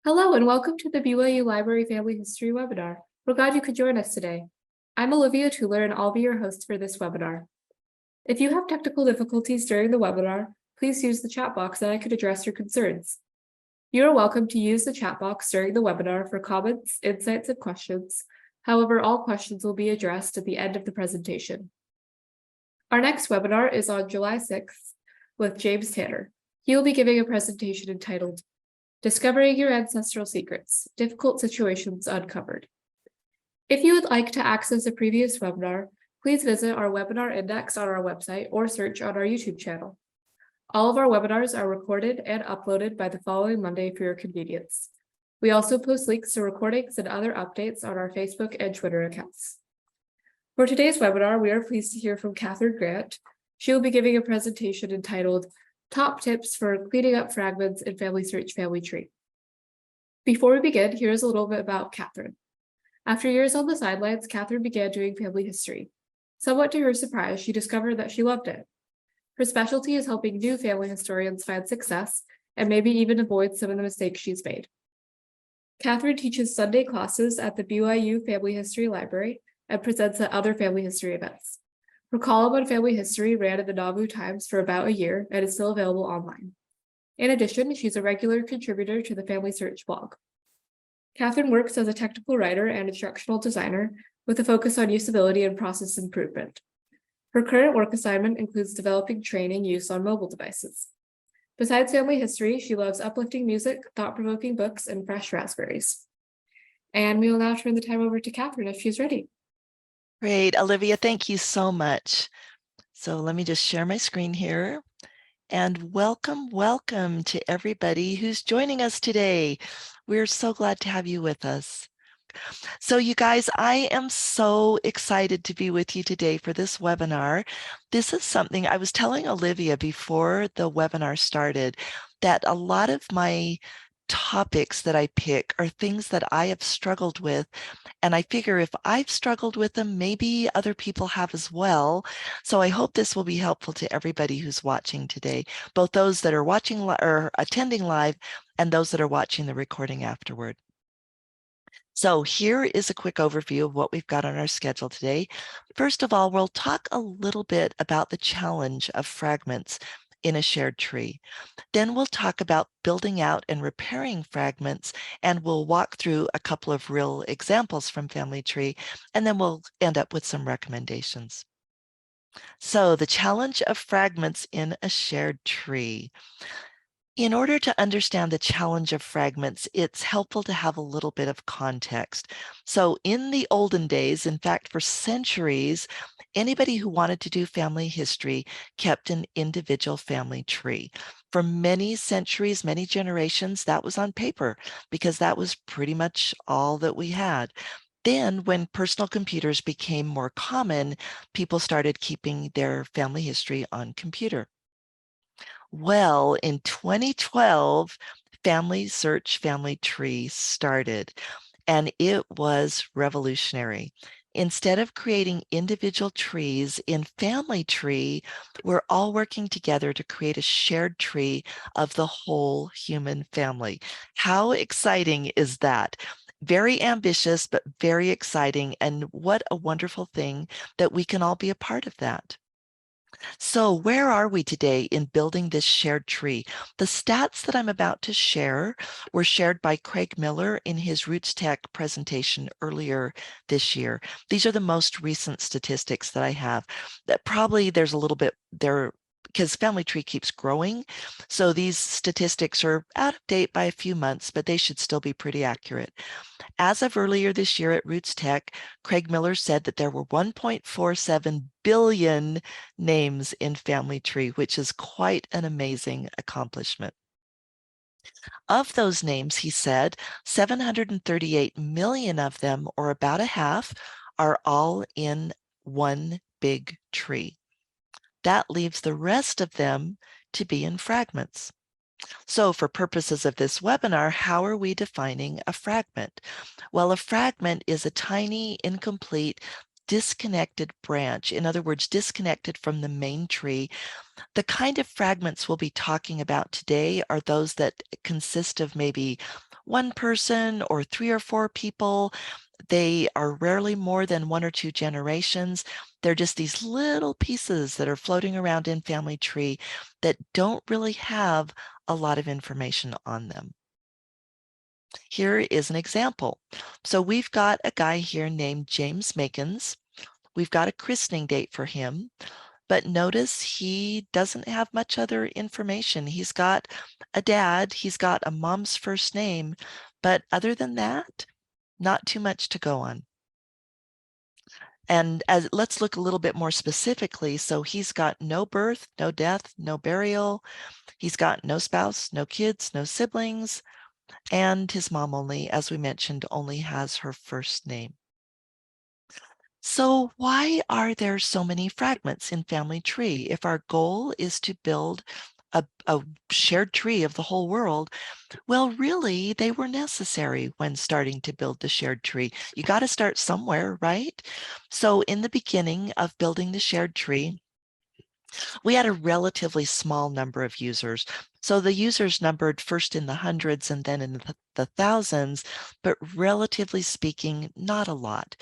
Hello and welcome to the BYU Library Family History webinar. We're glad you could join us today. I'm Olivia Tuller and I'll be your host for this webinar. If you have technical difficulties during the webinar, please use the chat box and I could address your concerns. You are welcome to use the chat box during the webinar for comments, insights, and questions. However, all questions will be addressed at the end of the presentation. Our next webinar is on July 6th with James Tanner. He will be giving a presentation entitled Discovering Your Ancestral Secrets, Difficult Situations Uncovered. If you would like to access a previous webinar, please visit our webinar index on our website or search on our YouTube channel. All of our webinars are recorded and uploaded by the following Monday for your convenience. We also post links to recordings and other updates on our Facebook and Twitter accounts. For today's webinar, we are pleased to hear from Kathryn Grant. She will be giving a presentation entitled Top Tips for Cleaning Up Fragments in FamilySearch Family Tree. Before we begin, here's a little bit about Kathryn. After years on the sidelines, Kathryn began doing family history. Somewhat to her surprise, she discovered that she loved it. Her specialty is helping new family historians find success and maybe even avoid some of the mistakes she's made. Kathryn teaches Sunday classes at the BYU Family History Library and presents at other family history events. Her column on family history ran in the Nauvoo Times for about a year and is still available online. In addition, she's a regular contributor to the FamilySearch blog. Kathryn works as a technical writer and instructional designer with a focus on usability and process improvement. Her current work assignment includes developing training use on mobile devices. Besides family history, she loves uplifting music, thought-provoking books, and fresh raspberries. And we will now turn the time over to Kathryn if she's ready. Great, Olivia, thank you so much. So let me just share my screen here. And welcome to everybody who's joining us today. We're so glad to have you with us. So you guys, I am so excited to be with you today for this webinar. This is something I was telling Olivia before the webinar started, that a lot of my topics that I pick are things that I have struggled with. And I figure if I've struggled with them, maybe other people have as well. So I hope this will be helpful to everybody who's watching today, both those that are watching or attending live and those that are watching the recording afterward. So here is a quick overview of what we've got on our schedule today. First of all, we'll talk a little bit about the challenge of fragments in a shared tree. Then we'll talk about building out and repairing fragments, and we'll walk through a couple of real examples from Family Tree, and then we'll end up with some recommendations. So the challenge of fragments in a shared tree. In order to understand the challenge of fragments, it's helpful to have a little bit of context. So in the olden days, in fact, for centuries, anybody who wanted to do family history kept an individual family tree. For many centuries, many generations, that was on paper because that was pretty much all that we had. Then when personal computers became more common, people started keeping their family history on computer. Well, in 2012, FamilySearch Family Tree started, and it was revolutionary. Instead of creating individual trees in Family Tree, we're all working together to create a shared tree of the whole human family. How exciting is that? Very ambitious, but very exciting. And what a wonderful thing that we can all be a part of that. So where are we today in building this shared tree? The stats that I'm about to share were shared by Craig Miller in his Roots Tech presentation earlier this year. These are the most recent statistics that I have. That probably there's a little bit there because Family Tree keeps growing. So these statistics are out of date by a few months, but they should still be pretty accurate. As of earlier this year at Roots Tech, Craig Miller said that there were 1.47 billion names in Family Tree, which is quite an amazing accomplishment. Of those names, he said, 738 million of them, or about a half, are all in one big tree. That leaves the rest of them to be in fragments. So for purposes of this webinar, how are we defining a fragment? Well, a fragment is a tiny, incomplete, disconnected branch. In other words, disconnected from the main tree. The kind of fragments we'll be talking about today are those that consist of maybe one person or 3 or 4 people. They are rarely more than 1 or 2 generations. They're just these little pieces that are floating around in family tree that don't really have a lot of information on them. Here is an example. So we've got a guy here named James Makins. We've got a christening date for him, but notice he doesn't have much other information. He's got a dad, he's got a mom's first name, but other than that, not too much to go on. And let's look a little bit more specifically. So he's got no birth, no death, no burial. He's got no spouse, no kids, no siblings, and his mom only, as we mentioned, only has her first name. So why are there so many fragments in family tree? If our goal is to build a shared tree of the whole world, well, really, they were necessary when starting to build the shared tree. You got to start somewhere, right? So in the beginning of building the shared tree, we had a relatively small number of users. So the users numbered first in the hundreds and then in the thousands, but relatively speaking, not a lot.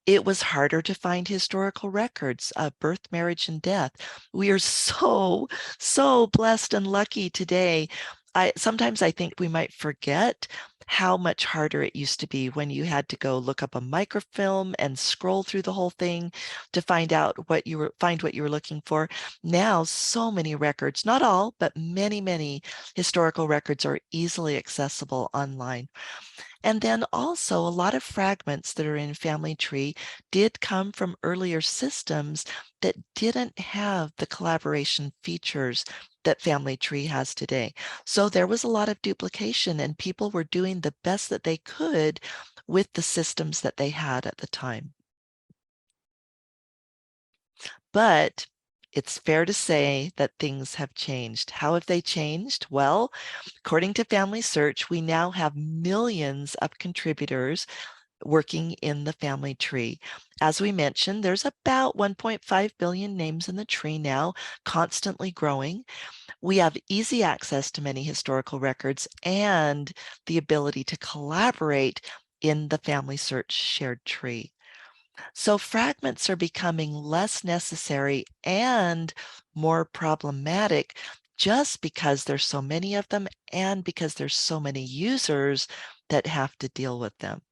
It was harder to find historical records of birth, marriage, and death. We are so, so blessed and lucky today. Sometimes I think we might forget how much harder it used to be when you had to go look up a microfilm and scroll through the whole thing to find what you were looking for. Now, so many records, not all, but many, many historical records are easily accessible online. And then also a lot of fragments that are in family tree did come from earlier systems that didn't have the collaboration features that family tree has today. So there was a lot of duplication and people were doing the best that they could with the systems that they had at the time. But it's fair to say that things have changed. How have they changed? Well, according to FamilySearch, we now have millions of contributors working in the family tree. As we mentioned, there's about 1.5 billion names in the tree now, constantly growing. We have easy access to many historical records and the ability to collaborate in the FamilySearch shared tree. So fragments are becoming less necessary and more problematic just because there's so many of them and because there's so many users that have to deal with them.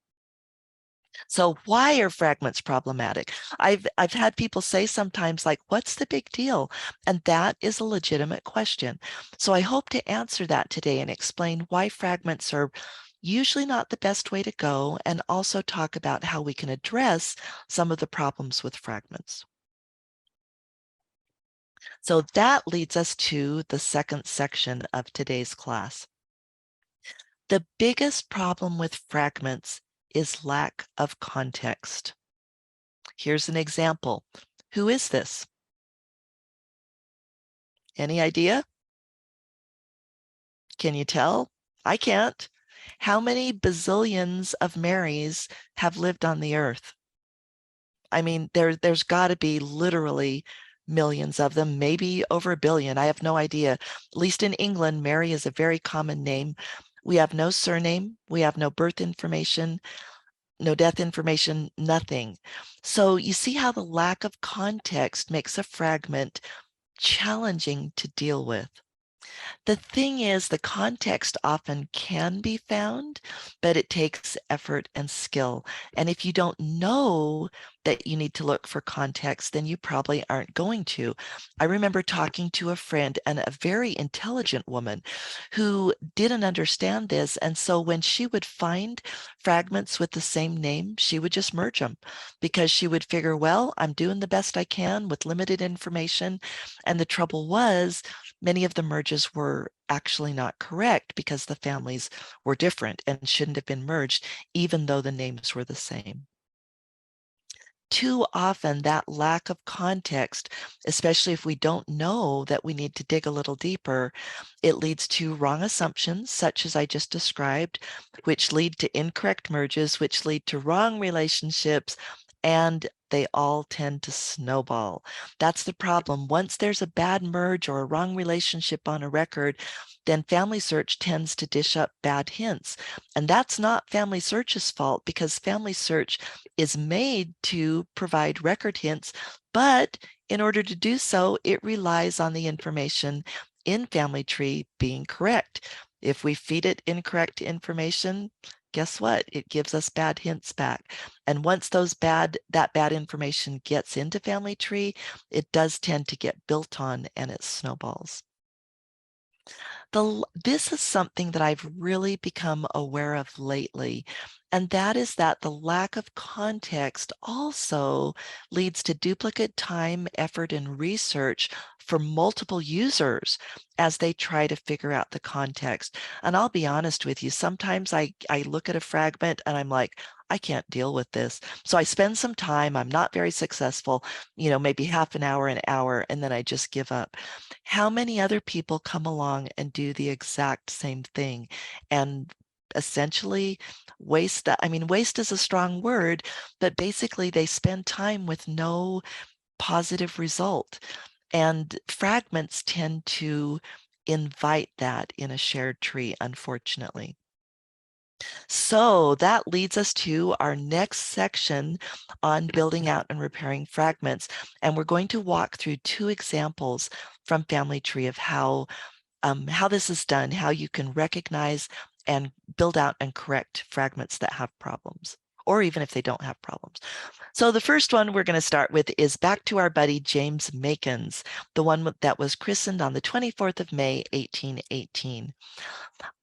So why are fragments problematic? I've had people say sometimes like, what's the big deal? And that is a legitimate question. So I hope to answer that today and explain why fragments are usually not the best way to go, and also talk about how we can address some of the problems with fragments. So that leads us to the second section of today's class. The biggest problem with fragments is lack of context. Here's an example. Who is this? Any idea? Can you tell? I can't. How many bazillions of Marys have lived on the earth? I mean, there's got to be literally millions of them, maybe over a billion. I have no idea. At least in England, Mary is a very common name. We have no surname. We have no birth information, no death information, nothing. So you see how the lack of context makes a fragment challenging to deal with. The thing is, the context often can be found, but it takes effort and skill. And if you don't know that you need to look for context, then you probably aren't going to. I remember talking to a friend, and a very intelligent woman who didn't understand this. And so when she would find fragments with the same name, she would just merge them because she would figure, well, I'm doing the best I can with limited information. And the trouble was, many of the merges were actually not correct because the families were different and shouldn't have been merged, even though the names were the same. Too often, that lack of context, especially if we don't know that we need to dig a little deeper, it leads to wrong assumptions, such as I just described, which lead to incorrect merges, which lead to wrong relationships, and they all tend to snowball. That's the problem. Once there's a bad merge or a wrong relationship on a record, then FamilySearch tends to dish up bad hints. And that's not FamilySearch's fault, because FamilySearch is made to provide record hints, but in order to do so, it relies on the information in Family Tree being correct. If we feed it incorrect information, guess what? It gives us bad hints back. And once that bad information gets into Family Tree, it does tend to get built on and it snowballs. This is something that I've really become aware of lately, and that is that the lack of context also leads to duplicate time, effort, and research for multiple users as they try to figure out the context. And I'll be honest with you, sometimes I look at a fragment and I'm like, I can't deal with this. So I spend some time, I'm not very successful, maybe half an hour, and then I just give up. How many other people come along and do the exact same thing and essentially waste that? I mean, waste is a strong word, but basically they spend time with no positive result. And fragments tend to invite that in a shared tree, unfortunately. So that leads us to our next section on building out and repairing fragments. And we're going to walk through two examples from Family Tree of how this is done, how you can recognize and build out and correct fragments that have problems, or even if they don't have problems. So the first one we're going to start with is back to our buddy James Makins, the one that was christened on the 24th of May, 1818.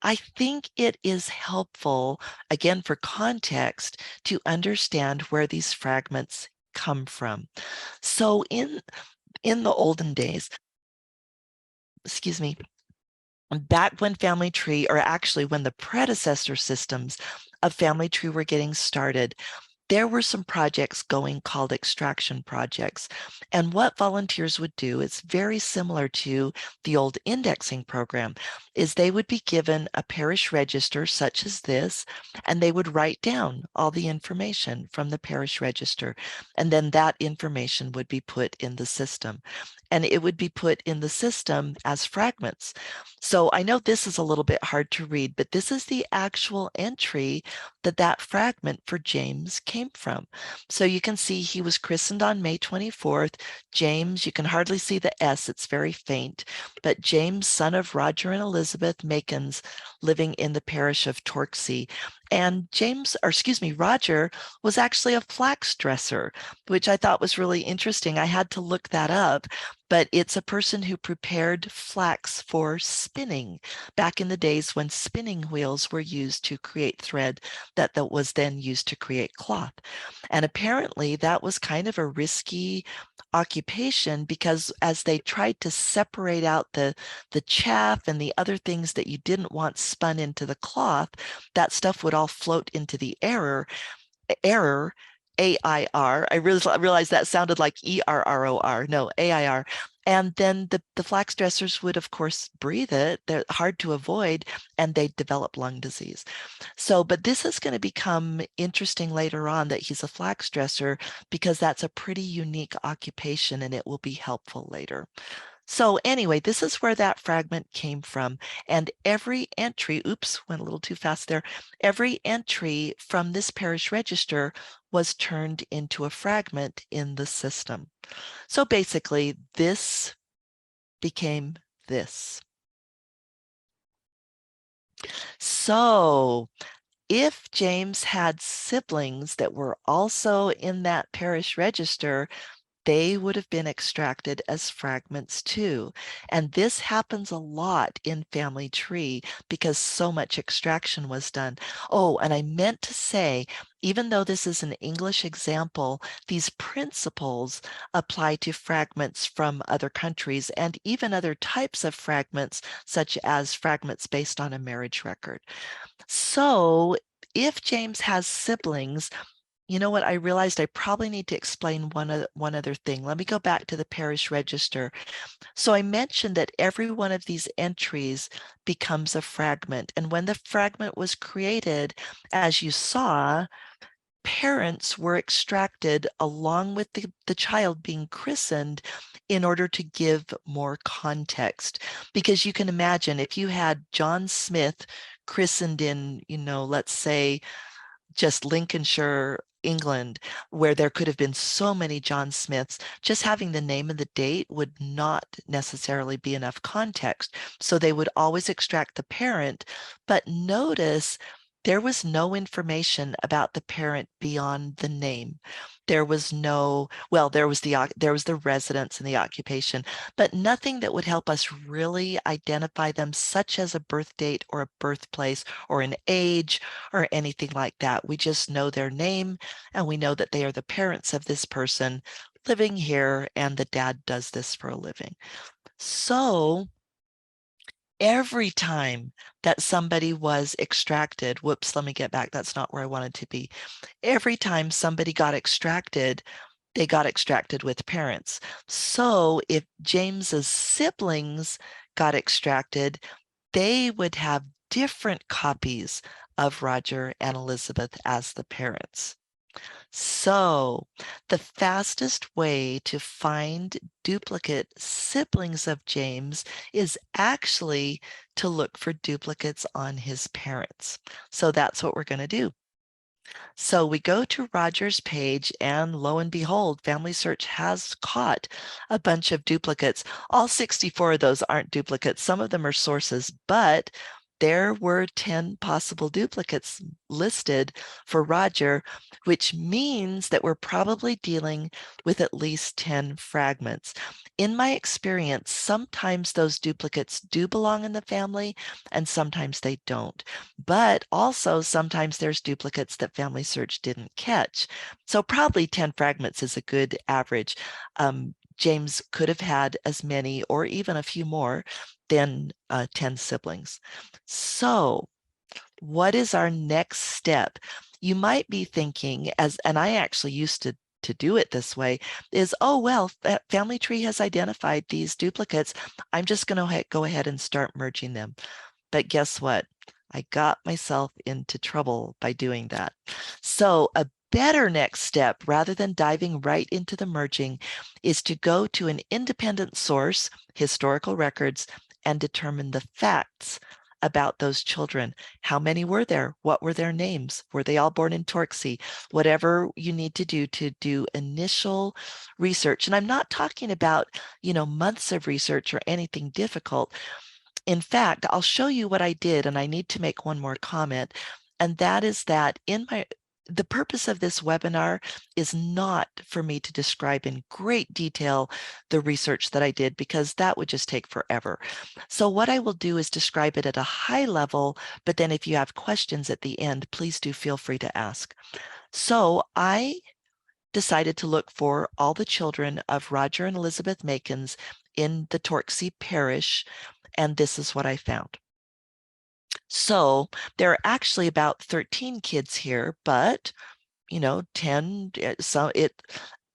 I think it is helpful, again, for context, to understand where these fragments come from. So in the olden days, excuse me, back when Family Tree, or actually when the predecessor systems of Family Tree were getting started, there were some projects going called extraction projects. And what volunteers would do is very similar to the old indexing program, is they would be given a parish register such as this, and they would write down all the information from the parish register. And then that information would be put in the system. And it would be put in the system as fragments. So I know this is a little bit hard to read, but this is the actual entry that fragment for James came from. So you can see he was christened on May 24th. James, you can hardly see the S, it's very faint, but James, son of Roger and Elizabeth Makins, living in the parish of Torksey. And Roger was actually a flax dresser, which I thought was really interesting. I had to look that up, but it's a person who prepared flax for spinning back in the days when spinning wheels were used to create thread that was then used to create cloth. And apparently that was kind of a risky occupation, because as they tried to separate out the chaff and the other things that you didn't want spun into the cloth, that stuff would all float into the air, AIR. I realized that sounded like ERROR. No, AIR. And then the flax dressers would, of course, breathe it. They're hard to avoid, and they develop lung disease. So, but this is going to become interesting later on, that he's a flax dresser, because that's a pretty unique occupation, and it will be helpful later. So anyway, this is where that fragment came from. And every entry, oops, went a little too fast there. Every entry from this parish register was turned into a fragment in the system. So basically, this became this. So if James had siblings that were also in that parish register, they would have been extracted as fragments too. And this happens a lot in Family Tree because so much extraction was done. Oh, and I meant to say, even though this is an English example, these principles apply to fragments from other countries and even other types of fragments, such as fragments based on a marriage record. So if James has siblings, you know what? I realized I probably need to explain one other thing. Let me go back to the parish register. So I mentioned that every one of these entries becomes a fragment. And when the fragment was created, as you saw, parents were extracted along with the child being christened in order to give more context. Because you can imagine if you had John Smith christened in, let's say just Lincolnshire, England, where there could have been so many John Smiths, just having the name and the date would not necessarily be enough context. So they would always extract the parent, but notice there was no information about the parent beyond the name. There was no, well, there was the residence and the occupation, but nothing that would help us really identify them, such as a birth date or a birthplace or an age or anything like that. We just know their name and we know that they are the parents of this person living here and the dad does this for a living. So every time that somebody was extracted, whoops, let me get back. That's not where I wanted to be. Every time somebody got extracted, they got extracted with parents. So if James's siblings got extracted, they would have different copies of Roger and Elizabeth as the parents. So the fastest way to find duplicate siblings of James is actually to look for duplicates on his parents. So that's what we're going to do. So we go to Roger's page and lo and behold, FamilySearch has caught a bunch of duplicates. All 64 of those aren't duplicates. Some of them are sources, but there were 10 possible duplicates listed for Roger, which means that we're probably dealing with at least 10 fragments. In my experience, sometimes those duplicates do belong in the family and sometimes they don't. But also sometimes there's duplicates that FamilySearch didn't catch. So probably 10 fragments is a good average. James could have had as many or even a few more than 10 siblings. So what is our next step? You might be thinking, and I actually used to do it this way, is, oh, well, Family Tree has identified these duplicates. I'm just going to go ahead and start merging them. But guess what? I got myself into trouble by doing that. So a better next step, rather than diving right into the merging, is to go to an independent source, historical records, and determine the facts about those children. How many were there? What were their names? Were they all born in Torksey? Whatever you need to do initial research. And I'm not talking about, months of research or anything difficult. In fact, I'll show you what I did, and I need to make one more comment, and that is that the purpose of this webinar is not for me to describe in great detail the research that I did, because that would just take forever. So what I will do is describe it at a high level, but then if you have questions at the end, please do feel free to ask. So I decided to look for all the children of Roger and Elizabeth Makins in the Torksey parish, and this is what I found. So there are actually about 13 kids here, but 10, so it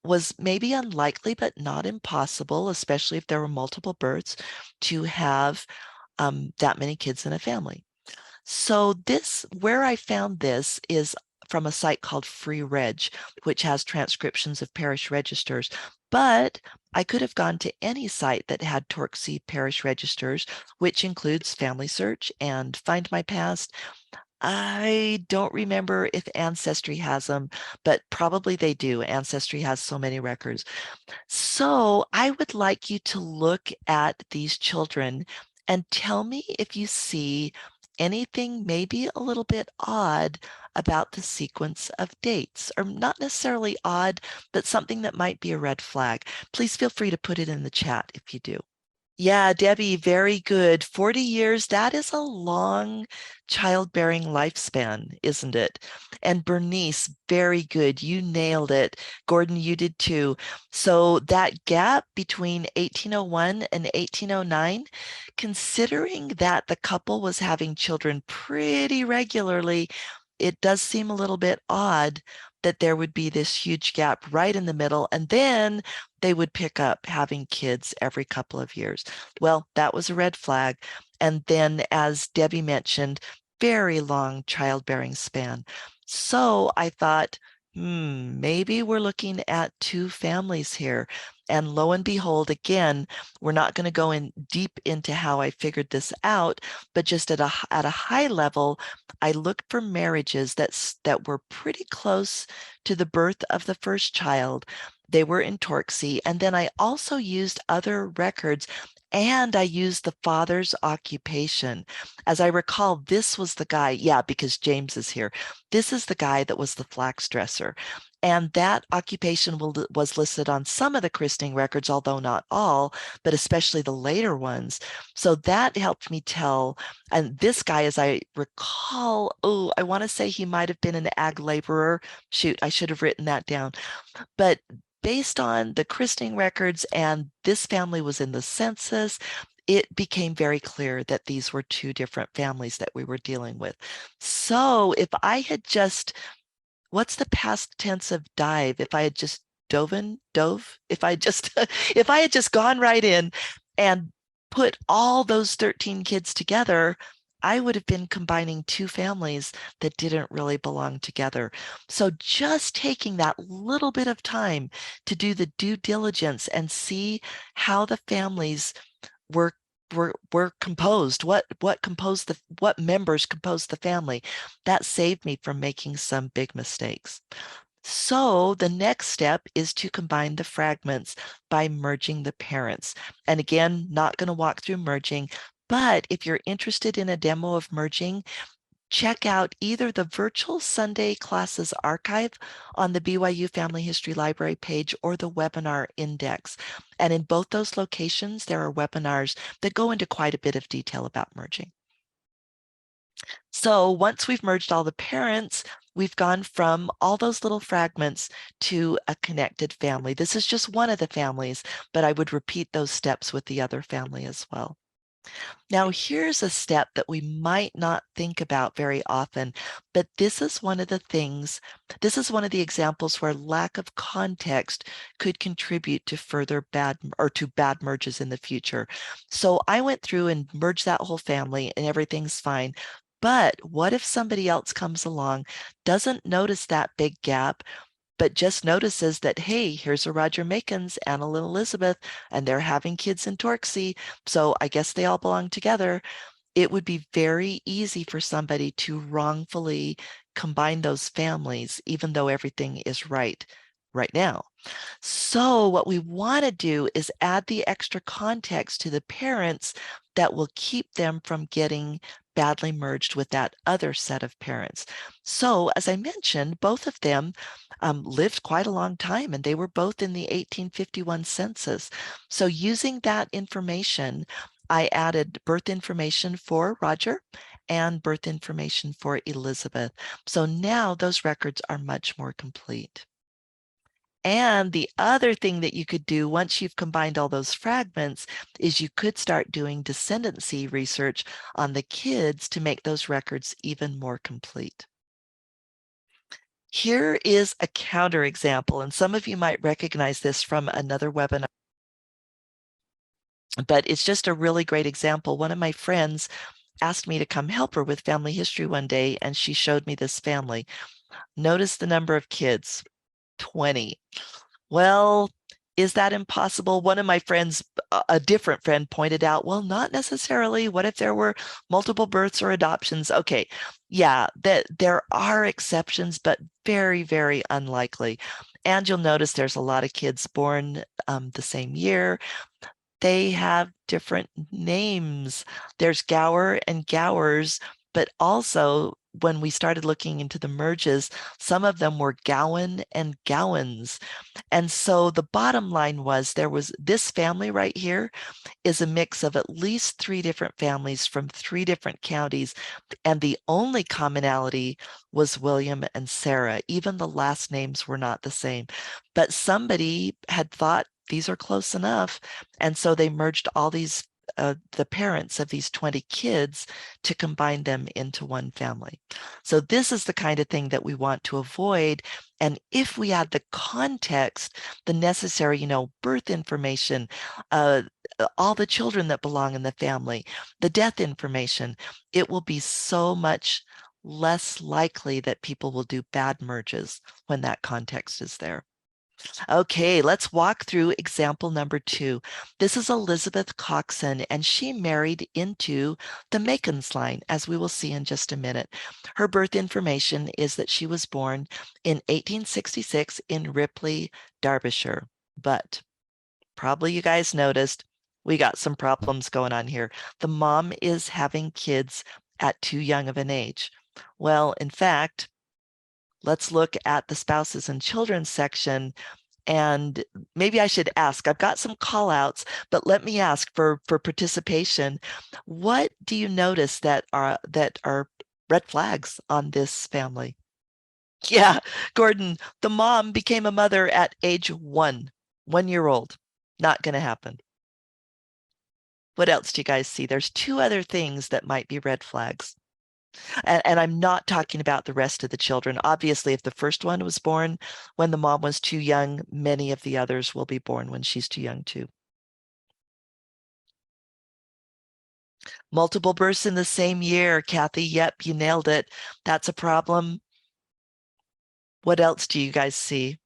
was maybe unlikely, but not impossible, especially if there were multiple births, to have that many kids in a family. So where I found this is from a site called Free Reg, which has transcriptions of parish registers. But I could have gone to any site that had Torksey parish registers, which includes FamilySearch and Find My Past. I don't remember if Ancestry has them, but probably they do. Ancestry has so many records. So I would like you to look at these children and tell me if you see anything maybe a little bit odd about the sequence of dates, or not necessarily odd, but something that might be a red flag. Please feel free to put it in the chat if you do. Yeah, Debbie, very good. 40 years, that is a long childbearing lifespan, isn't it? And Bernice, very good. You nailed it. Gordon, you did too. So that gap between 1801 and 1809, considering that the couple was having children pretty regularly, it does seem a little bit odd that there would be this huge gap right in the middle, and then they would pick up having kids every couple of years. Well, that was a red flag. And then, as Debbie mentioned, very long childbearing span. So I thought, Maybe we're looking at two families here. And lo and behold, again, we're not going to go in deep into how I figured this out, but just at a high level, I looked for marriages that were pretty close to the birth of the first child. They were in Torksey. And then I also used other records, and I used the father's occupation. As I recall, this was the guy, yeah, because James is here. This is the guy that was the flax dresser. And that occupation was listed on some of the christening records, although not all, but especially the later ones. So that helped me tell. And this guy, as I recall, oh, I want to say he might have been an ag laborer. Shoot, I should have written that down. But based on the christening records, and this family was in the census, it became very clear that these were two different families that we were dealing with. So if I had just, what's the past tense of dive? If I had just dove, if I just, if I had just gone right in and put all those 13 kids together, I would have been combining two families that didn't really belong together. So just taking that little bit of time to do the due diligence and see how the families were were composed, what members composed the family, that saved me from making some big mistakes. So the next step is to combine the fragments by merging the parents. And again, not going to walk through merging, but if you're interested in a demo of merging, check out either the virtual Sunday classes archive on the BYU Family History Library page or the webinar index. And in both those locations, there are webinars that go into quite a bit of detail about merging. So once we've merged all the parents, we've gone from all those little fragments to a connected family. This is just one of the families, but I would repeat those steps with the other family as well. Now, here's a step that we might not think about very often, but this is one of the things, this is one of the examples where lack of context could contribute to further bad merges in the future. So I went through and merged that whole family and everything's fine. But what if somebody else comes along, doesn't notice that big gap, but just notices that, hey, here's a Roger Makins and a little Elizabeth, and they're having kids in Torksey, so I guess they all belong together. It would be very easy for somebody to wrongfully combine those families, even though everything is right now. So what we want to do is add the extra context to the parents that will keep them from getting badly merged with that other set of parents. So as I mentioned, both of them lived quite a long time, and they were both in the 1851 census. So using that information, I added birth information for Roger and birth information for Elizabeth. So now those records are much more complete. And the other thing that you could do once you've combined all those fragments is you could start doing descendancy research on the kids to make those records even more complete. Here is a counterexample, and some of you might recognize this from another webinar, but it's just a really great example. One of my friends asked me to come help her with family history one day, and she showed me this family. Notice the number of kids, 20. Well, is that impossible? One of my friends, a different friend, pointed out, well, not necessarily. What if there were multiple births or adoptions? Okay, yeah, that there are exceptions, but very, very unlikely. And you'll notice there's a lot of kids born the same year. They have different names. There's Gower and Gowers, but also when we started looking into the merges, some of them were Gowan and Gowans. And so the bottom line was there was this family right here is a mix of at least 3 different families from 3 different counties. And the only commonality was William and Sarah. Even the last names were not the same. But somebody had thought these are close enough. And so they merged all these the parents of these 20 kids to combine them into one family. So this is the kind of thing that we want to avoid. And if we add the context, the necessary, birth information, all the children that belong in the family, the death information, it will be so much less likely that people will do bad merges when that context is there. Okay, let's walk through example number 2. This is Elizabeth Coxon, and she married into the Macon's line, as we will see in just a minute. Her birth information is that she was born in 1866 in Ripley, Derbyshire. But probably you guys noticed we got some problems going on here. The mom is having kids at too young of an age. Well, in fact, let's look at the spouses and children section. And maybe I should ask, I've got some call outs, but let me ask for participation. What do you notice that are red flags on this family? Yeah, Gordon, the mom became a mother at age 1 year old. Not going to happen. What else do you guys see? There's 2 other things that might be red flags. And I'm not talking about the rest of the children. Obviously, if the first one was born when the mom was too young, many of the others will be born when she's too young too. Multiple births in the same year, Kathy. Yep, you nailed it. That's a problem. What else do you guys see?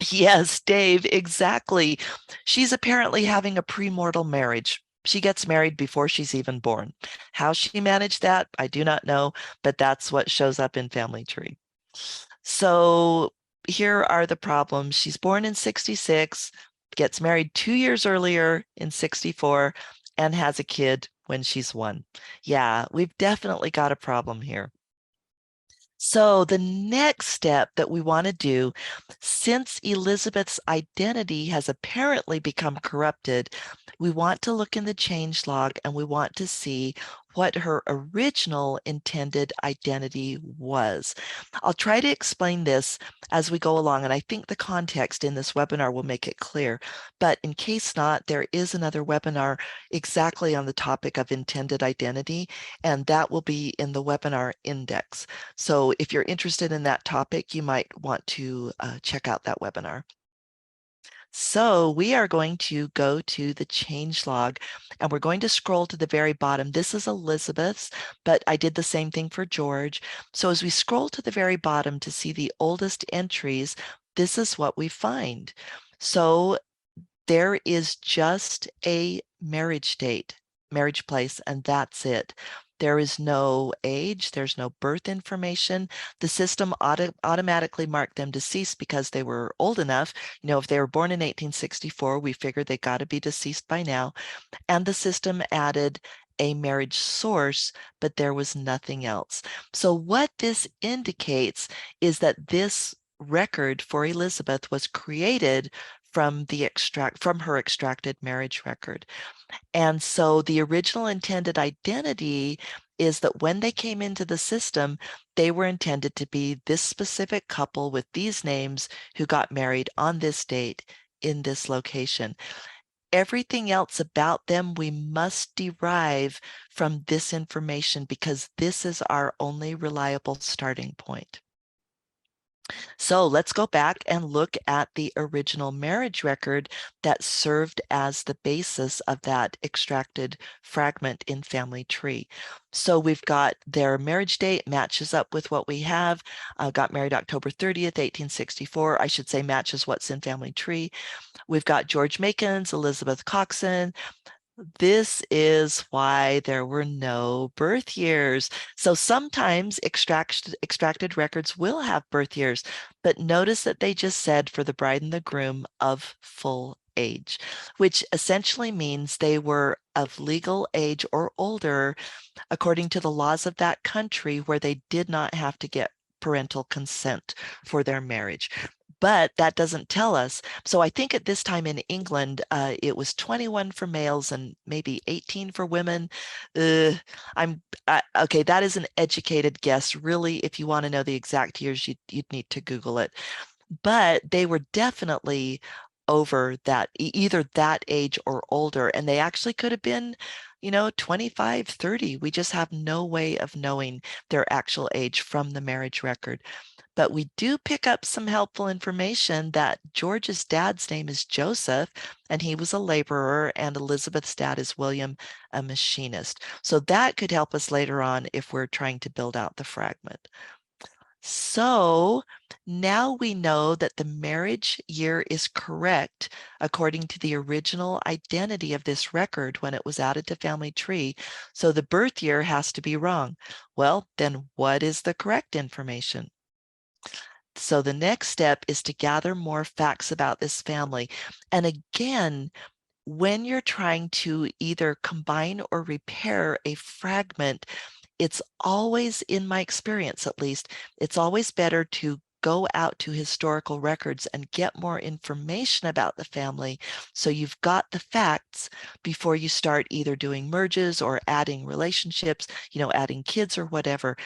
Yes, Dave, exactly. She's apparently having a premortal marriage. She gets married before she's even born. How she managed that, I do not know, but that's what shows up in Family Tree. So here are the problems. She's born in 66, gets married 2 years earlier in 64, and has a kid when she's 1. Yeah, we've definitely got a problem here. So the next step that we want to do, since Elizabeth's identity has apparently become corrupted, we want to look in the change log and we want to see what her original intended identity was. I'll try to explain this as we go along, and I think the context in this webinar will make it clear. But in case not, there is another webinar exactly on the topic of intended identity, and that will be in the webinar index. So if you're interested in that topic, you might want to check out that webinar. So we are going to go to the change log and we're going to scroll to the very bottom. This is Elizabeth's, but I did the same thing for George. So as we scroll to the very bottom to see the oldest entries, this is what we find. So there is just a marriage date, marriage place, and that's it. There is no age, there's no birth information. The system automatically marked them deceased because they were old enough. You know, if they were born in 1864, we figured they got to be deceased by now. And the system added a marriage source, but there was nothing else. So what this indicates is that this record for Elizabeth was created from her extracted marriage record. And so the original intended identity is that when they came into the system, they were intended to be this specific couple with these names who got married on this date in this location. Everything else about them we must derive from this information because this is our only reliable starting point. So let's go back and look at the original marriage record that served as the basis of that extracted fragment in Family Tree. So we've got their marriage date matches up with what we have. Got married October 30th, 1864. I should say matches what's in Family Tree. We've got George Macon's, Elizabeth Coxon. This is why there were no birth years. So sometimes extracted records will have birth years, but notice that they just said for the bride and the groom of full age, which essentially means they were of legal age or older according to the laws of that country where they did not have to get parental consent for their marriage. But that doesn't tell us. So I think at this time in England, it was 21 for males and maybe 18 for women. Okay, that is an educated guess. Really, if you want to know the exact years, you'd need to Google it. But they were definitely over that, either that age or older. And they actually could have been, 25, 30. We just have no way of knowing their actual age from the marriage record. But we do pick up some helpful information that George's dad's name is Joseph, and he was a laborer, and Elizabeth's dad is William, a machinist. So that could help us later on if we're trying to build out the fragment. So now we know that the marriage year is correct according to the original identity of this record when it was added to Family Tree. So the birth year has to be wrong. Well, then what is the correct information? So the next step is to gather more facts about this family. And again, when you're trying to either combine or repair a fragment, it's always, in my experience at least, it's always better to go out to historical records and get more information about the family so you've got the facts before you start either doing merges or adding relationships, adding kids or whatever.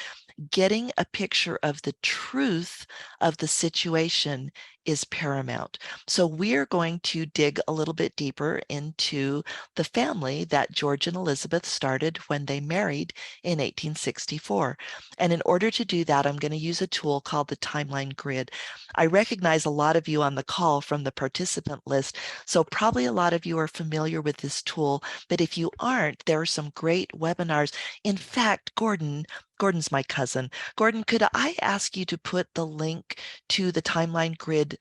Getting a picture of the truth of the situation is paramount. So we're going to dig a little bit deeper into the family that George and Elizabeth started when they married in 1864. And in order to do that, I'm going to use a tool called the timeline grid. I recognize a lot of you on the call from the participant list, so probably a lot of you are familiar with this tool, but if you aren't, there are some great webinars. In fact, Gordon's my cousin. Gordon, could I ask you to put the link to the timeline grid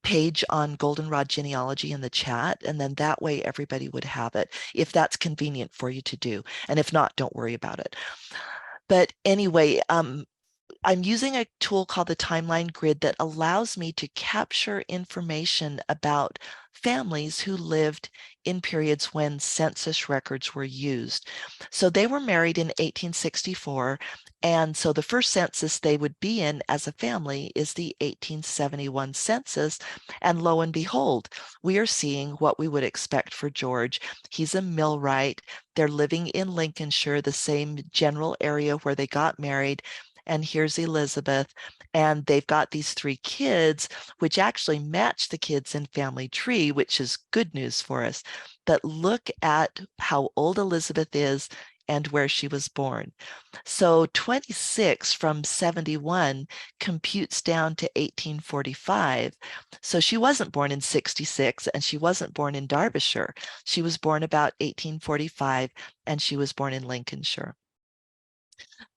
page on Goldenrod genealogy in the chat? And then that way everybody would have it, if that's convenient for you to do. And if not, don't worry about it. But anyway, I'm using a tool called the timeline grid that allows me to capture information about families who lived in periods when census records were used. So they were married in 1864. And so the first census they would be in as a family is the 1871 census. And lo and behold, we are seeing what we would expect for George. He's a millwright. They're living in Lincolnshire, the same general area where they got married. And here's Elizabeth, and they've got these 3 kids, which actually match the kids in Family Tree, which is good news for us. But look at how old Elizabeth is and where she was born. So 26 from 71 computes down to 1845. So she wasn't born in 66, and she wasn't born in Derbyshire. She was born about 1845, and she was born in Lincolnshire.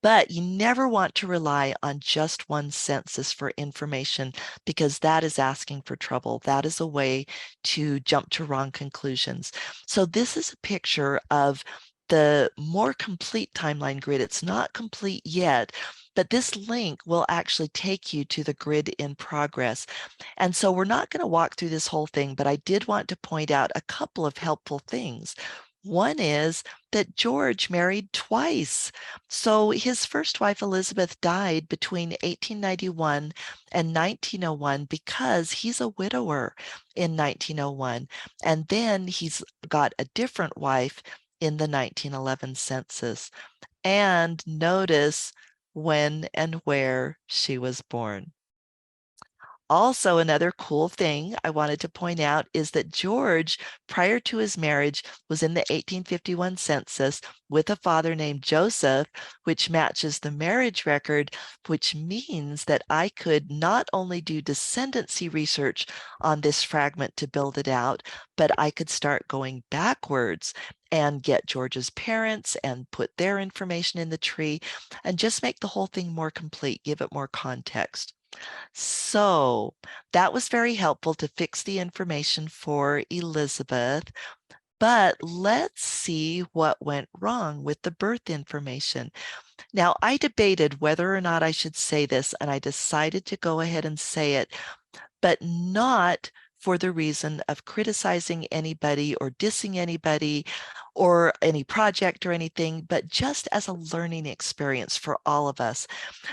But you never want to rely on just one census for information, because that is asking for trouble. That is a way to jump to wrong conclusions. So this is a picture of the more complete timeline grid. It's not complete yet, but this link will actually take you to the grid in progress. And so we're not going to walk through this whole thing, but I did want to point out a couple of helpful things. One is that George married twice. So his first wife, Elizabeth, died between 1891 and 1901 because he's a widower in 1901. And then he's got a different wife in the 1911 census. And notice when and where she was born. Also, another cool thing I wanted to point out is that George, prior to his marriage, was in the 1851 census with a father named Joseph, which matches the marriage record, which means that I could not only do descendancy research on this fragment to build it out, but I could start going backwards and get George's parents and put their information in the tree and just make the whole thing more complete, give it more context. So that was very helpful to fix the information for Elizabeth. But let's see what went wrong with the birth information. Now, I debated whether or not I should say this, and I decided to go ahead and say it, but not for the reason of criticizing anybody or dissing anybody. or any project or anything, but just as a learning experience for all of us.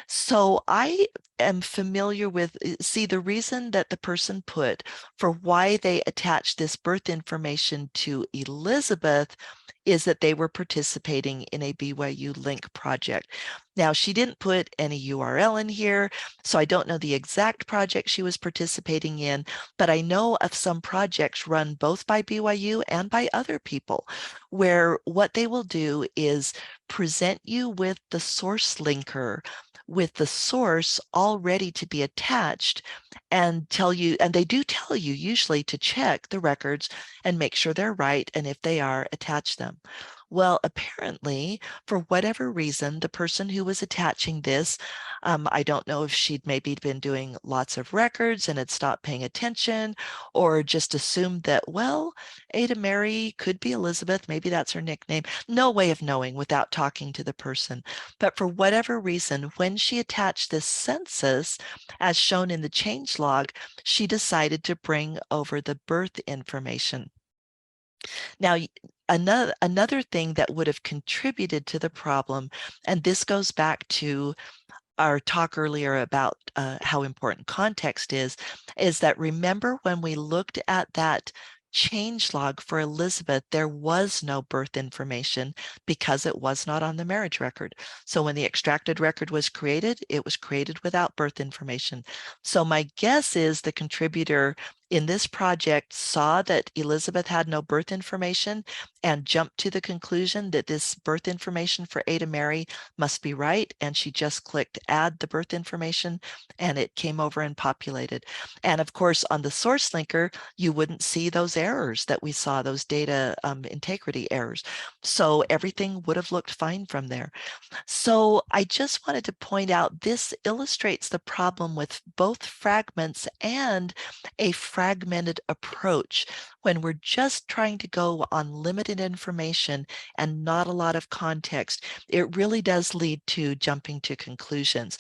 So I am familiar with, see, the reason that the person put for why they attached this birth information to Elizabeth is that they were participating in a BYU Link project. Now, she didn't put any URL in here, so I don't know the exact project she was participating in, but I know of some projects run both by BYU and by other people, where what they will do is present you with the source linker with the source all ready to be attached and tell you, and they do tell you usually to check the records and make sure they're right, and if they are, attach them. Well, apparently, for whatever reason, the person who was attaching this, I don't know if she'd maybe been doing lots of records and had stopped paying attention, or just assumed that, well, Ada Mary could be Elizabeth, maybe that's her nickname. No way of knowing without talking to the person. But for whatever reason, when she attached this census, as shown in the change log, she decided to bring over the birth information. Now, another thing that would have contributed to the problem, and this goes back to our talk earlier about how important context is that remember when we looked at that change log for Elizabeth, there was no birth information because it was not on the marriage record. So when the extracted record was created, it was created without birth information. So my guess is the contributor in this project saw that Elizabeth had no birth information and jumped to the conclusion that this birth information for Ada Mary must be right. And she just clicked add the birth information and it came over and populated. And of course, on the source linker, you wouldn't see those errors that we saw, those data integrity errors. So everything would have looked fine from there. So I just wanted to point out this illustrates the problem with both fragments and a fragmented approach when we're just trying to go on limited information and not a lot of context. It really does lead to jumping to conclusions.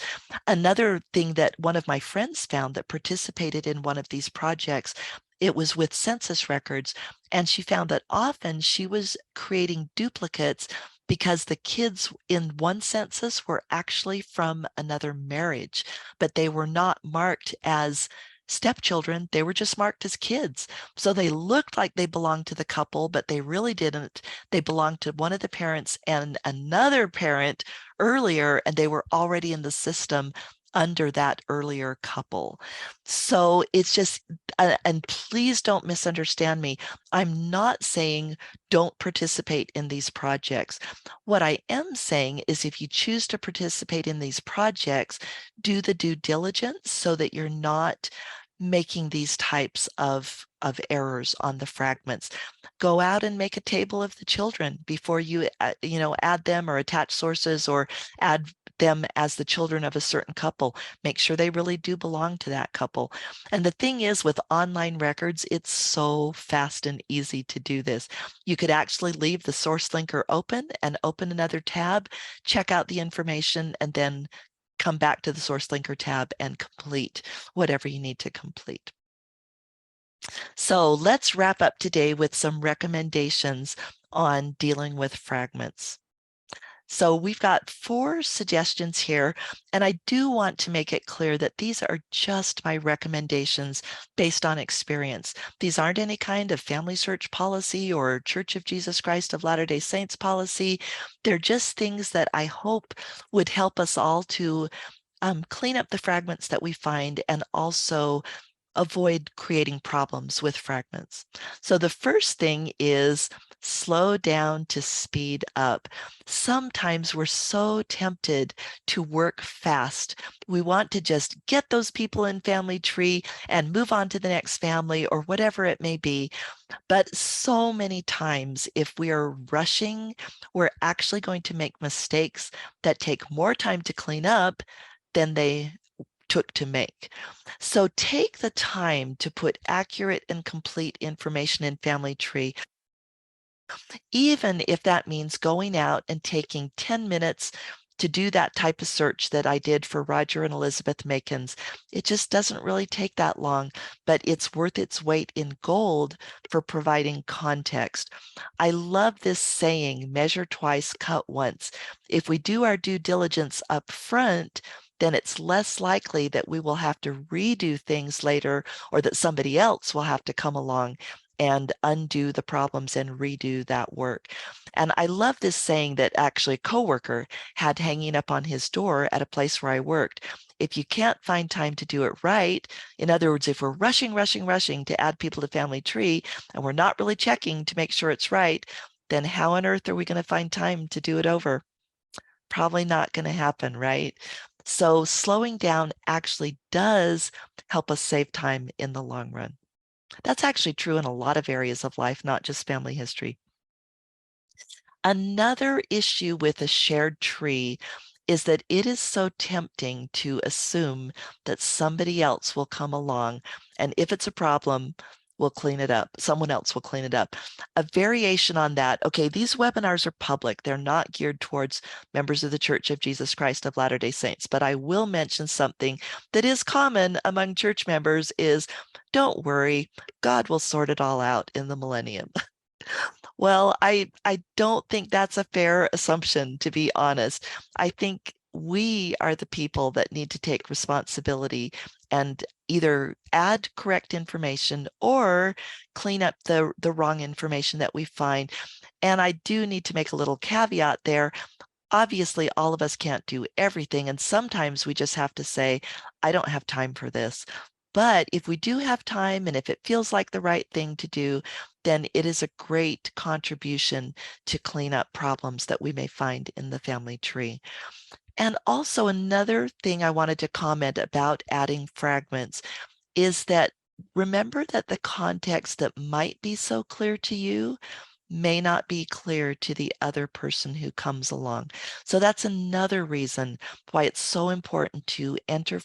Another thing that one of my friends found that participated in one of these projects, it was with census records, and she found that often she was creating duplicates because the kids in one census were actually from another marriage, but they were not marked as stepchildren. They were just marked as kids. So they looked like they belonged to the couple, but they really didn't. They belonged to one of the parents and another parent earlier, and they were already in the system under that earlier couple. So it's just, and please don't misunderstand me. I'm not saying don't participate in these projects. What I am saying is if you choose to participate in these projects, do the due diligence so that you're not making these types of errors on the fragments. Go out and make a table of the children before you, add them or attach sources or add them as the children of a certain couple. Make sure they really do belong to that couple. And the thing is, with online records, it's so fast and easy to do this. You could actually leave the source linker open and open another tab, check out the information, and then come back to the source linker tab and complete whatever you need to complete. So let's wrap up today with some recommendations on dealing with fragments. So we've got 4 suggestions here, and I do want to make it clear that these are just my recommendations based on experience. These aren't any kind of family search policy or Church of Jesus Christ of Latter-day Saints policy. They're just things that I hope would help us all to clean up the fragments that we find and also avoid creating problems with fragments. So the first thing is slow down to speed up. Sometimes we're so tempted to work fast. We want to just get those people in family tree and move on to the next family or whatever it may be. But so many times, if we are rushing, we're actually going to make mistakes that take more time to clean up than they took to make. So take the time to put accurate and complete information in Family Tree, even if that means going out and taking 10 minutes to do that type of search that I did for Roger and Elizabeth Makins. It just doesn't really take that long, but it's worth its weight in gold for providing context. I love this saying, measure twice, cut once. If we do our due diligence up front, then it's less likely that we will have to redo things later, or that somebody else will have to come along and undo the problems and redo that work. And I love this saying that actually a coworker had hanging up on his door at a place where I worked. If you can't find time to do it right, in other words, if we're rushing to add people to Family Tree and we're not really checking to make sure it's right, then how on earth are we going to find time to do it over? Probably not going to happen, right? So slowing down actually does help us save time in the long run. That's actually true in a lot of areas of life, not just family history. Another issue with a shared tree is that it is so tempting to assume that somebody else will come along, and if it's a problem, we'll clean it up. Someone else will clean it up. A variation on that, okay, these webinars are public. They're not geared towards members of the Church of Jesus Christ of Latter-day Saints, but I will mention something that is common among church members is, don't worry, God will sort it all out in the millennium. Well, I don't think that's a fair assumption, to be honest. I think we are the people that need to take responsibility and either add correct information or clean up the wrong information that we find. And I do need to make a little caveat there. Obviously, all of us can't do everything, and sometimes we just have to say, I don't have time for this. But if we do have time and if it feels like the right thing to do, then it is a great contribution to clean up problems that we may find in the family tree. And also another thing I wanted to comment about adding fragments is that remember that the context that might be so clear to you may not be clear to the other person who comes along. So that's another reason why it's so important to enter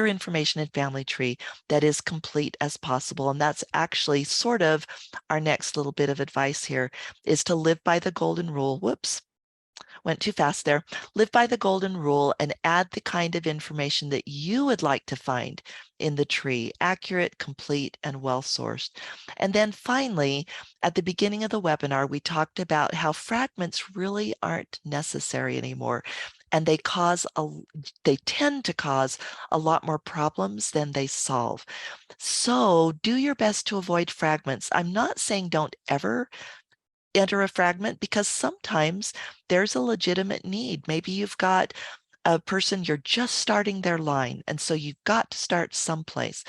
information in Family Tree that is complete as possible. And that's actually sort of our next little bit of advice here is to live by the golden rule. Whoops. Went too fast there. Live by the golden rule and add the kind of information that you would like to find in the tree, accurate, complete, and well-sourced. And then finally, at the beginning of the webinar, we talked about how fragments really aren't necessary anymore. And they tend to cause a lot more problems than they solve. So do your best to avoid fragments. I'm not saying don't ever enter a fragment because sometimes there's a legitimate need. Maybe you've got a person, you're just starting their line, and so you've got to start someplace.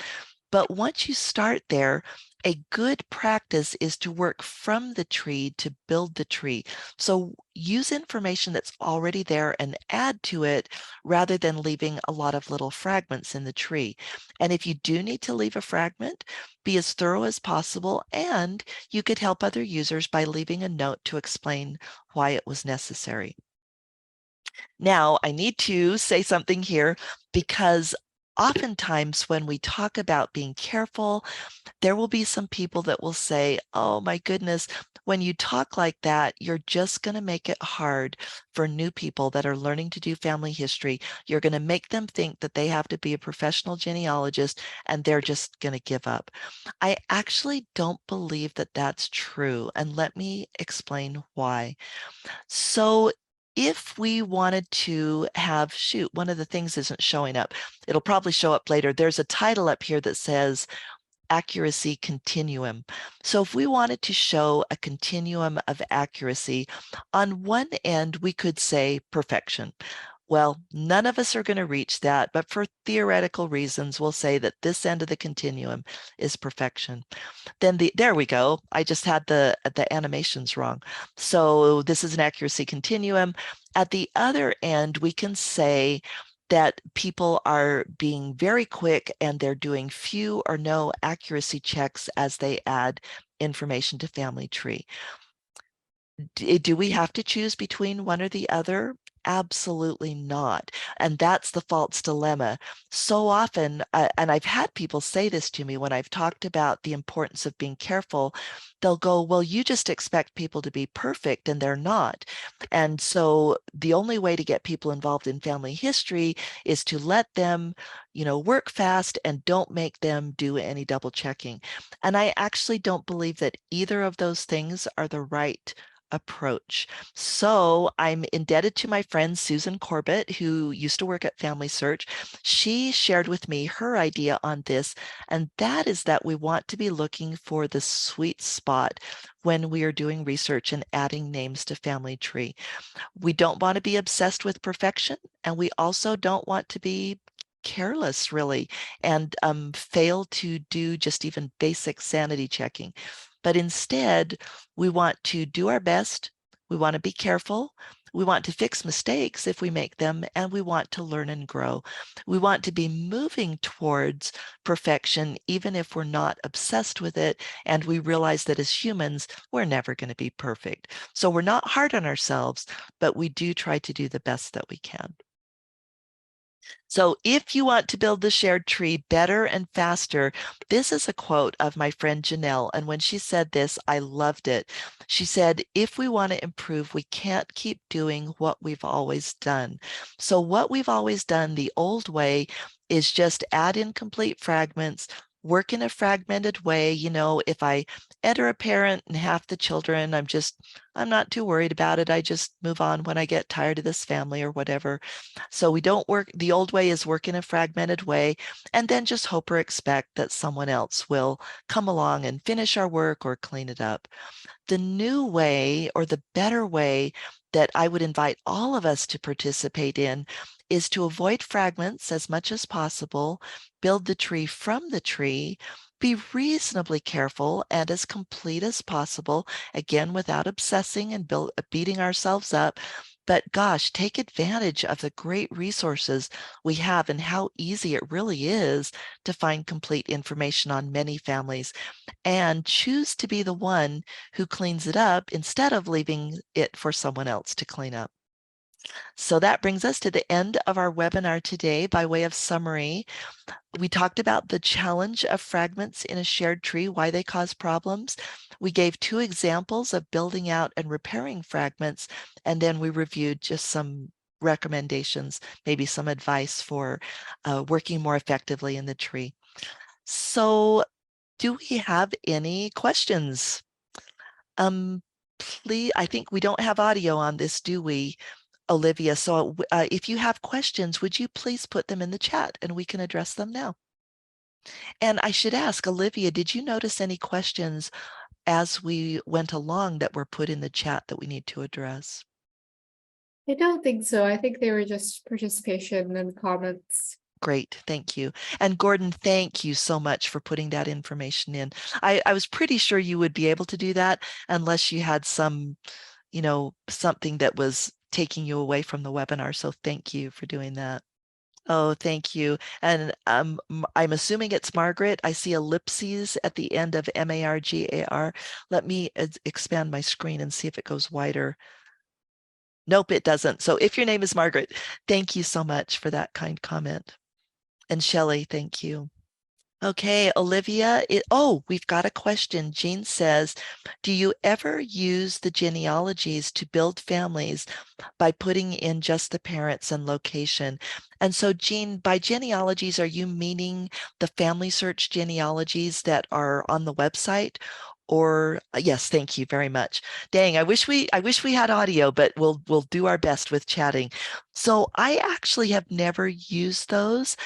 But once you start there, a good practice is to work from the tree to build the tree. So use information that's already there and add to it rather than leaving a lot of little fragments in the tree. And if you do need to leave a fragment, be as thorough as possible, and you could help other users by leaving a note to explain why it was necessary. Now, I need to say something here because oftentimes when we talk about being careful, there will be some people that will say, oh my goodness, when you talk like that, you're just going to make it hard for new people that are learning to do family history. You're going to make them think that they have to be a professional genealogist and they're just going to give up. I actually don't believe that that's true. And let me explain why. So if we wanted to have, one of the things isn't showing up. It'll probably show up later. There's a title up here that says accuracy continuum. So if we wanted to show a continuum of accuracy, on one end, we could say perfection. Well, none of us are going to reach that, but for theoretical reasons, we'll say that this end of the continuum is perfection. Then there we go. I just had the animations wrong. So this is an accuracy continuum. At the other end, we can say that people are being very quick and they're doing few or no accuracy checks as they add information to Family Tree. Do we have to choose between one or the other? Absolutely not. And that's the false dilemma. So often, and I've had people say this to me when I've talked about the importance of being careful, they'll go, well, you just expect people to be perfect and they're not. And so the only way to get people involved in family history is to let them, work fast and don't make them do any double checking. And I actually don't believe that either of those things are the right approach. So I'm indebted to my friend Susan Corbett, who used to work at FamilySearch. She shared with me her idea on this, and that is that we want to be looking for the sweet spot when we are doing research and adding names to family tree. We don't want to be obsessed with perfection, and we also don't want to be careless really and fail to do just even basic sanity checking. But instead, we want to do our best. We want to be careful. We want to fix mistakes if we make them, and we want to learn and grow. We want to be moving towards perfection, even if we're not obsessed with it. And we realize that as humans, we're never going to be perfect. So we're not hard on ourselves, but we do try to do the best that we can. So if you want to build the shared tree better and faster, this is a quote of my friend Janelle. And when she said this, I loved it. She said, if we want to improve, we can't keep doing what we've always done. So what we've always done the old way is just add incomplete fragments, work in a fragmented way. If I enter a parent and half the children, I'm not too worried about it. I just move on when I get tired of this family or whatever. So we don't work, the old way is work in a fragmented way, and then just hope or expect that someone else will come along and finish our work or clean it up. The new way, or the better way, that I would invite all of us to participate in is to avoid fragments as much as possible, build the tree from the tree, be reasonably careful and as complete as possible, again, without obsessing and beating ourselves up. But gosh, take advantage of the great resources we have and how easy it really is to find complete information on many families, and choose to be the one who cleans it up instead of leaving it for someone else to clean up. So that brings us to the end of our webinar today. By way of summary, we talked about the challenge of fragments in a shared tree, why they cause problems. We gave 2 examples of building out and repairing fragments, and then we reviewed just some recommendations, maybe some advice for working more effectively in the tree. So do we have any questions? Please, I think we don't have audio on this, do we, Olivia? So if you have questions, would you please put them in the chat and we can address them now? And I should ask, Olivia, did you notice any questions as we went along that were put in the chat that we need to address? I don't think so. I think they were just participation and comments. Great, thank you. And Gordon, thank you so much for putting that information in. I was pretty sure you would be able to do that unless you had some, something that was taking you away from the webinar. So thank you for doing that. Oh, thank you. And I'm assuming it's Margaret. I see ellipses at the end of Margar. Let me expand my screen and see if it goes wider. Nope, it doesn't. So if your name is Margaret, thank you so much for that kind comment. And Shelley, thank you. Okay, Olivia, we've got a question. Jean says, do you ever use the genealogies to build families by putting in just the parents and location? And so, Jean, by genealogies, are you meaning the FamilySearch genealogies that are on the website? Or yes, thank you very much. Dang, I wish we had audio, but we'll do our best with chatting. So I actually have never used those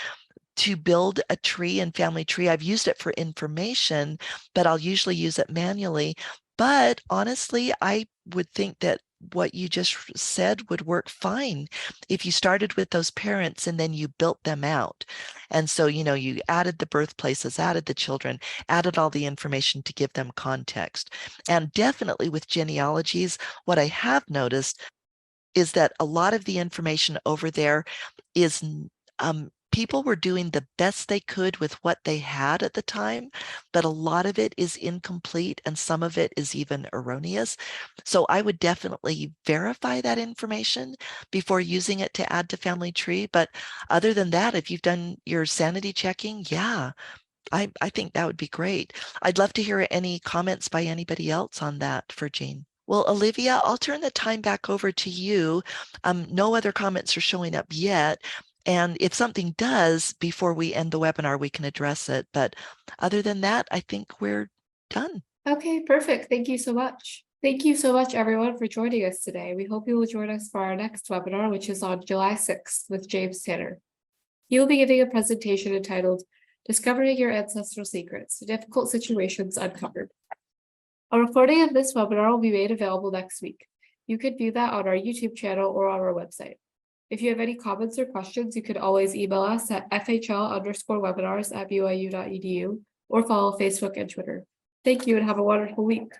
to build a tree and family tree. I've used it for information, but I'll usually use it manually. But honestly, I would think that what you just said would work fine if you started with those parents and then you built them out. And so, you added the birthplaces, added the children, added all the information to give them context. And definitely with genealogies, what I have noticed is that a lot of the information over there is people were doing the best they could with what they had at the time, but a lot of it is incomplete and some of it is even erroneous. So I would definitely verify that information before using it to add to Family Tree. But other than that, if you've done your sanity checking, yeah, I think that would be great. I'd love to hear any comments by anybody else on that for Jean. Well, Olivia, I'll turn the time back over to you. No other comments are showing up yet. And if something does before we end the webinar, we can address it. But other than that, I think we're done. Okay, perfect. Thank you so much. Thank you so much, everyone, for joining us today. We hope you will join us for our next webinar, which is on July 6th with James Tanner. He will be giving a presentation entitled Discovering Your Ancestral Secrets, Difficult Situations Uncovered. A recording of this webinar will be made available next week. You can view that on our YouTube channel or on our website. If you have any comments or questions, you can always email us at fhl_webinars@byu.edu or follow Facebook and Twitter. Thank you and have a wonderful week.